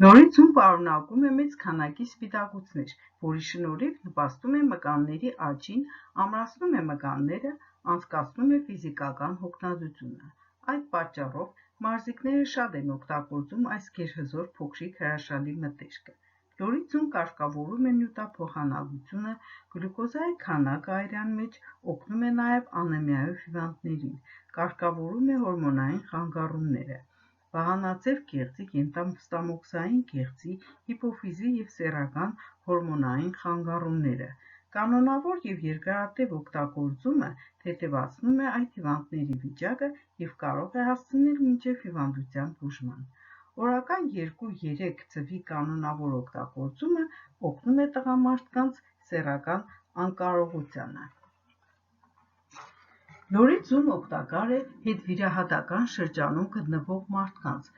Լորի ձուն պարունակում է մեծ քանակի սպիտակուցներ, որի շնորհիվ նպաստում է մկանների աճին, ամրացնում է մկանները, անցկացնում է ֆիզիկական հոգնածությունը։ Այդ պատճառով մարզիկները շատ են օգտագործում այս գերհզոր փոքրիկ հրաշալի մթերքը։ Լորի ձուն կարգավորում է նյութափոխանակությունը, գլյուկոզայի քանակը արյան մեջ, օգնում է նաև անեմիայով հիվանդներին, կարգավորում է հորմոնային խանգարումները, վահանաձև գեղձի, կենտամստամոքսային գեղձի, հիպոֆիզի և սեռական հորմոնային խանգարումները։ Կանոնավոր և երկարատև օգտագործումը թեթևացնում է այդ հիվանդների վիճակը և կարող է հասցնել մինչև հիվանդության բուժման։ Օրական 2-3 ձվի կանոնավոր օգտագործումը օգնում է տղամարդկանց սեռական անկարողությանը։ Լորի ձուն օգտակար է հետվիրահատական շրջանում գտնվող մարդկանց,